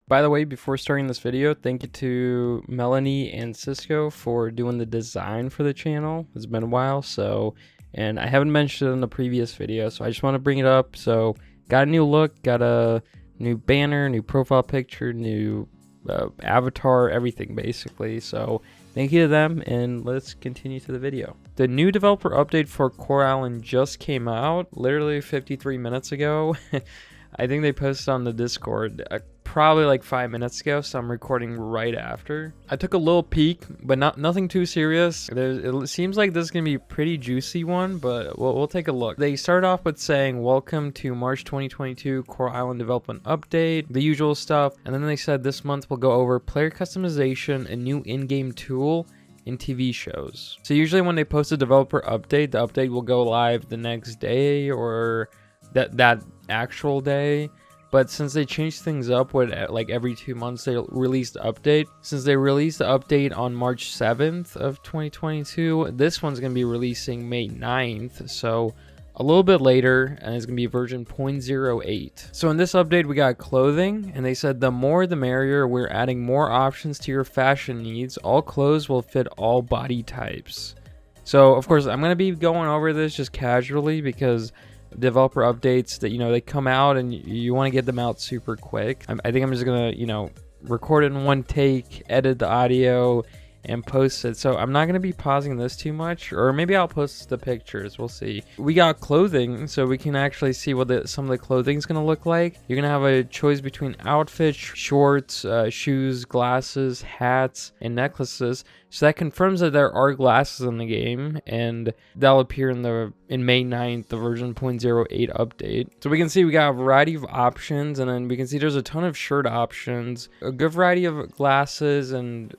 By the way, before starting this video, thank you to Melanie and Sisco for doing the design for the channel. It's been a while, and I haven't mentioned it in the previous video, so I just want to bring it up. So, got a new look, got a new banner, new profile picture, new avatar, everything basically. So, thank you to them, and let's continue to the video. The new developer update for Coral Island just came out, literally 53 minutes ago. I think they posted on the Discord probably like 5 minutes ago, so I'm recording right after. I took a little peek, but nothing too serious. It seems like this is gonna be a pretty juicy one, but we'll take a look. They start off with saying, "Welcome to March 2022 Coral Island Development Update," the usual stuff, and then they said this month we'll go over player customization, a new in-game tool, in TV shows. So usually when they post a developer update, the update will go live the next day or that actual day. But since they changed things up with like every 2 months they release the update, since they released the update on March 7th of 2022, this one's going to be releasing May 9th, so a little bit later, and it's going to be version 0.08. So in this update we got clothing, and they said the more the merrier. We're adding more options to your fashion needs. All clothes will fit all body types. So of course I'm going to be going over this just casually because developer updates that they come out and you want to get them out super quick. I think I'm just gonna record it in one take, edit the audio, and post it. So I'm not gonna be pausing this too much, or maybe I'll post the pictures. We'll see. We got clothing, so we can actually see what some of the clothing is gonna look like. You're gonna have a choice between outfits, shorts, shoes, glasses, hats, and necklaces. So that confirms that there are glasses in the game, and that'll appear in May 9th, the version 0.08 update. So we can see we got a variety of options, and then we can see there's a ton of shirt options, a good variety of glasses and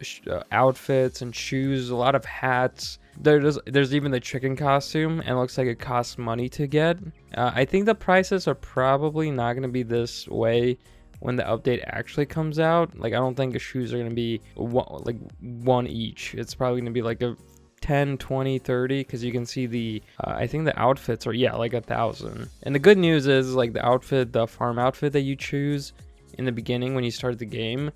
outfits and shoes, a lot of hats. There's even the chicken costume, and it looks like it costs money to get. I think the prices are probably not going to be this way when the update actually comes out. Like, I don't think the shoes are going to be one each. It's probably going to be like a 10, 20, 30, because you can see the I think the outfits are like 1,000. And the good news is, like, the farm outfit that you choose in the beginning when you start the game,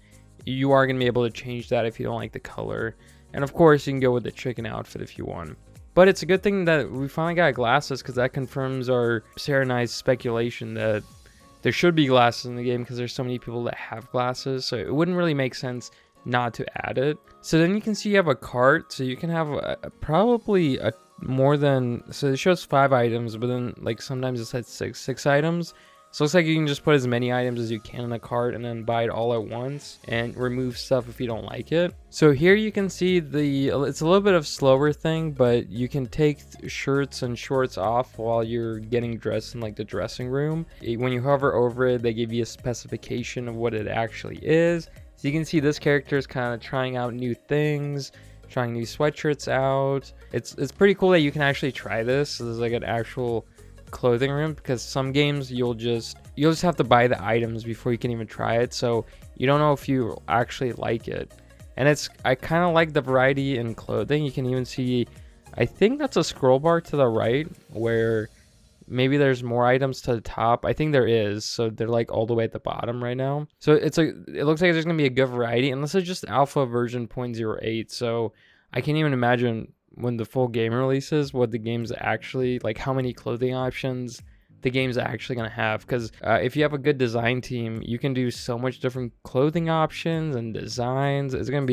you are going to be able to change that if you don't like the color. And of course you can go with the chicken outfit if you want. But it's a good thing that we finally got glasses, because that confirms our Sarah and I's speculation that there should be glasses in the game, because there's so many people that have glasses, so it wouldn't really make sense not to add it. So then you can see you have a cart, so you can have probably more than, so it shows 5 items, but then like sometimes it says six items. So it looks like you can just put as many items as you can in a cart and then buy it all at once and remove stuff if you don't like it. So here you can see it's a little bit of slower thing, but you can take shirts and shorts off while you're getting dressed in like the dressing room. When you hover over it, they give you a specification of what it actually is. So you can see this character is kind of trying out new things, trying new sweatshirts out. It's pretty cool that you can actually try this. So there's like an actual clothing room, because some games you'll just have to buy the items before you can even try it, so you don't know if you actually like it. And I kind of like the variety in clothing. You can even see, I think that's a scroll bar to the right where maybe there's more items to the top. I think there is, so they're like all the way at the bottom right now. So it looks like there's gonna be a good variety, and this is just alpha version 0.08, so I can't even imagine when the full game releases what the game's actually like, how many clothing options the game's actually going to have. Because if you have a good design team, you can do so much different clothing options and designs. I think it's going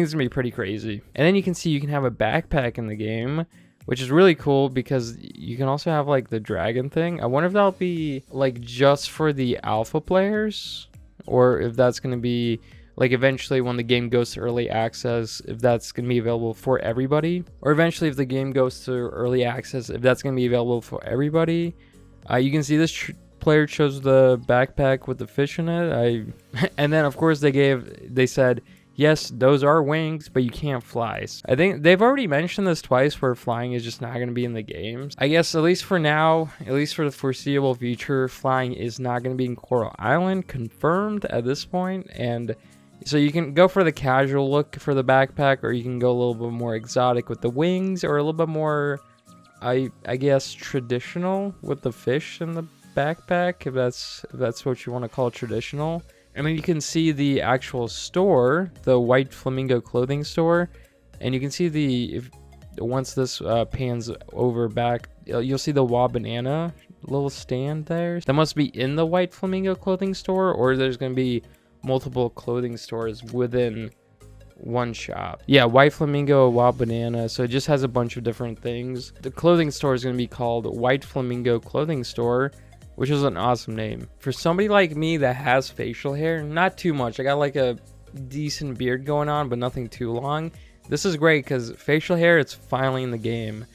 to be pretty crazy. And then you can see you can have a backpack in the game, which is really cool, because you can also have like the dragon thing. I wonder if that'll be like just for the alpha players, or if that's going to be like eventually when the game goes to early access, if that's going to be available for everybody. Or eventually if the game goes to early access, if that's going to be available for everybody. You can see this player chose the backpack with the fish in it. And then of course they said, yes, those are wings, but you can't fly. I think they've already mentioned this twice, where flying is just not going to be in the games. I guess at least for now, at least for the foreseeable future, flying is not going to be in Coral Island, confirmed at this point. And so you can go for the casual look for the backpack, or you can go a little bit more exotic with the wings, or a little bit more, I guess, traditional with the fish in the backpack, if that's what you want to call traditional. And then you can see the actual store, the White Flamingo clothing store. And you can see once this pans over back, you'll see the Wa Banana little stand there. That must be in the White Flamingo clothing store, or there's going to be multiple clothing stores within one shop. Yeah, White Flamingo, Wa Banana. So it just has a bunch of different things. The clothing store is going to be called White Flamingo Clothing Store, which is an awesome name. For somebody like me that has facial hair, not too much. I got like a decent beard going on, but nothing too long. This is great because facial hair, it's finally in the game.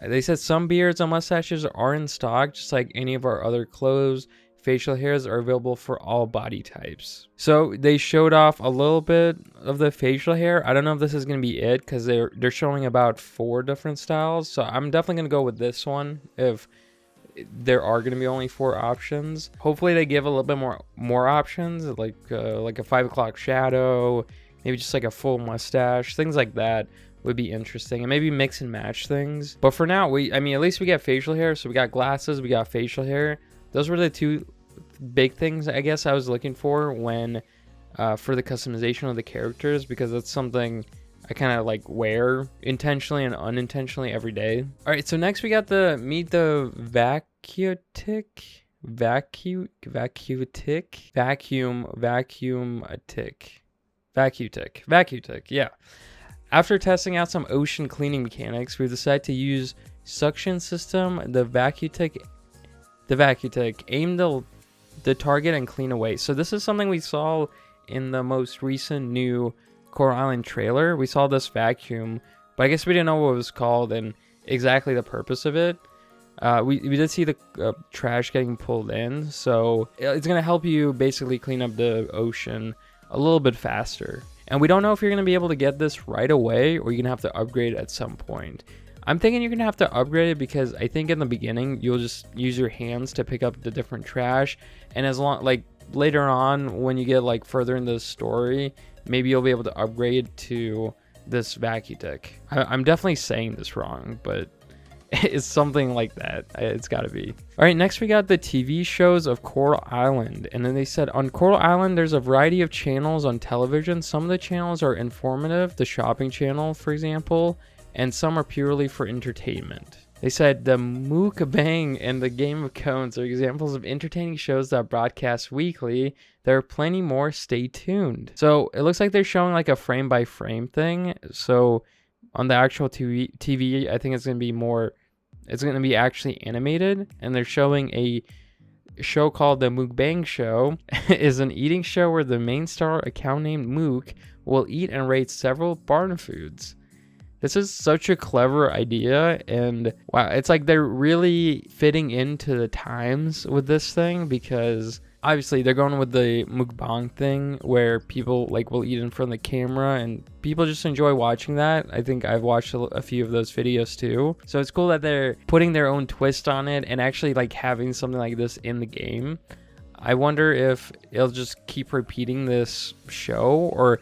They said some beards and mustaches are in stock, just like any of our other clothes. Facial hairs are available for all body types. So they showed off a little bit of the facial hair. I don't know if this is going to be it because they're showing about 4 different styles. So I'm definitely going to go with this one if there are going to be only 4 options. Hopefully they give a little bit more options, like a 5 o'clock shadow, maybe just like a full mustache, things like that would be interesting, and maybe mix and match things. But for now, I mean, at least we got facial hair. So we got glasses, we got facial hair. Those were the 2 big things I guess I was looking for when for the customization of the characters, because that's something I kind of like wear intentionally and unintentionally every day. All right, so next we got meet the Vacuutic. Yeah. After testing out some ocean cleaning mechanics, we've decided to use suction system, the Vacuutic aim the target and clean away. So this is something we saw in the most recent new Coral Island trailer. We saw this vacuum, but I guess we didn't know what it was called and exactly the purpose of it. We did see the trash getting pulled in, so it's going to help you basically clean up the ocean a little bit faster. And we don't know if you're going to be able to get this right away or you're going to have to upgrade at some point. I'm thinking you're going to have to upgrade it because I think in the beginning you'll just use your hands to pick up the different trash, and as long like later on when you get like further in the story, maybe you'll be able to upgrade to this Vacuutic. I'm definitely saying this wrong, but it's something like that. It's got to be. All right, next we got the TV shows of Coral Island. And then they said on Coral Island, there's a variety of channels on television. Some of the channels are informative, the shopping channel, for example, and some are purely for entertainment. They said the Mukbang and the Game of Cones are examples of entertaining shows that broadcast weekly. There are plenty more. Stay tuned. So it looks like they're showing like a frame by frame thing. So on the actual TV, I think it's going to be more, it's going to be actually animated. And they're showing a show called the Mukbang Show. Is an eating show where the main star, a cow named Mook, will eat and rate several barn foods. This is such a clever idea, and wow, it's like they're really fitting into the times with this thing, because obviously they're going with the mukbang thing where people like will eat in front of the camera and people just enjoy watching that. I think I've watched a few of those videos too. So it's cool that they're putting their own twist on it and actually like having something like this in the game. I wonder if it'll just keep repeating this show, or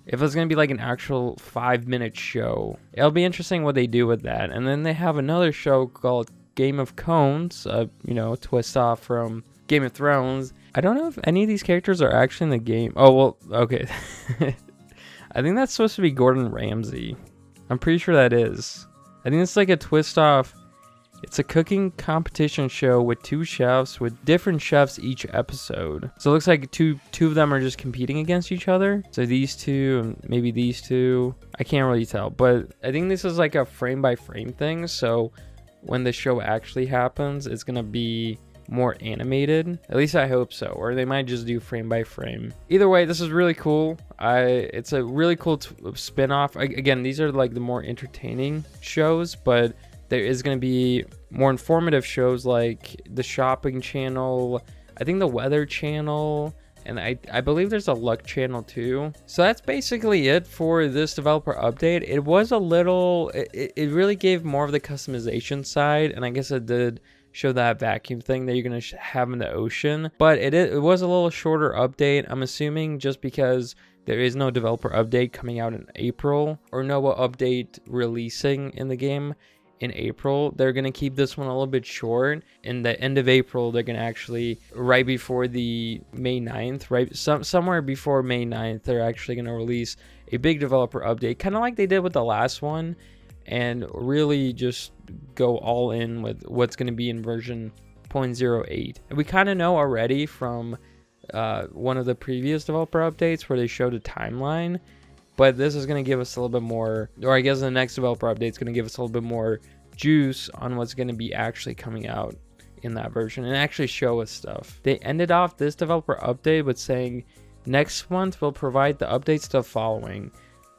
if it's going to be like an actual 5-minute show. It'll be interesting what they do with that. And then they have another show called Game of Cones, twist off from Game of Thrones. I don't know if any of these characters are actually in the game. Oh, well, okay. I think that's supposed to be Gordon Ramsay. I'm pretty sure that is. I think it's like a twist off. It's a cooking competition show with 2 chefs, with different chefs each episode. So it looks like two of them are just competing against each other. So these 2 and maybe these 2. I can't really tell. But I think this is like a frame by frame thing. So when the show actually happens, it's going to be more animated. At least I hope so. Or they might just do frame by frame. Either way, this is really cool. It's a really cool spin-off. Again, these are like the more entertaining shows, but there is going to be more informative shows like the shopping channel, I think the weather channel, and I believe there's a luck channel too. So that's basically it for this developer update. It was a little, it really gave more of the customization side, and I guess it did show that vacuum thing that you're going to have in the ocean. But it was a little shorter update, I'm assuming, just because there is no developer update coming out in April, or no update releasing in the game in April. They're going to keep this one a little bit short. In the end of April, they're going to actually, right before the May 9th, right, somewhere before May 9th, they're actually going to release a big developer update, kind of like they did with the last one, and really just go all in with what's going to be in version 0.08. And we kind of know already from one of the previous developer updates where they showed a timeline, but this is going to give us a little bit more, or I guess the next developer update is going to give us a little bit more juice on what's going to be actually coming out in that version and actually show us stuff. They ended off this developer update with saying next month we'll provide the updates to the following: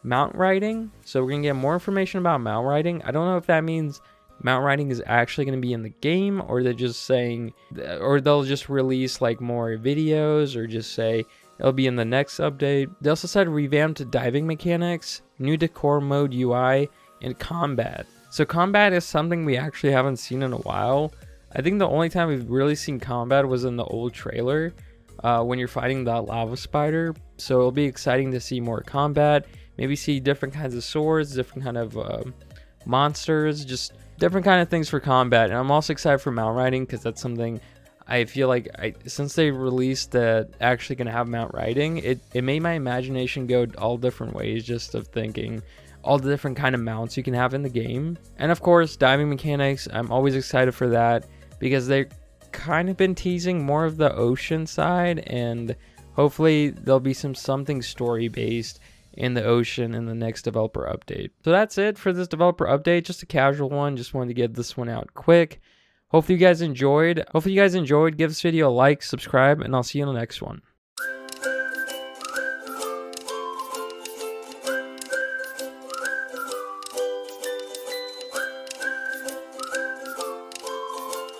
mount riding. So we're going to get more information about mount riding. I don't know if that means mount riding is actually going to be in the game, or they're just saying, or they'll just release like more videos, or just say it'll be in the next update. They also said revamped diving mechanics, new decor mode UI, and combat. So combat is something we actually haven't seen in a while. I think the only time we've really seen combat was in the old trailer when you're fighting the lava spider. So it'll be exciting to see more combat, maybe see different kinds of swords, different kind of monsters, just different kind of things for combat. And I'm also excited for mount riding because that's something I feel like since they released that actually going to have mount riding, it made my imagination go all different ways, just of thinking all the different kind of mounts you can have in the game. And of course, diving mechanics, I'm always excited for that because they've kind of been teasing more of the ocean side, and hopefully there'll be something story based in the ocean in the next developer update. So that's it for this developer update, just a casual one. Just wanted to get this one out quick. Hopefully you guys enjoyed. Give this video a like, subscribe, and I'll see you in the next one.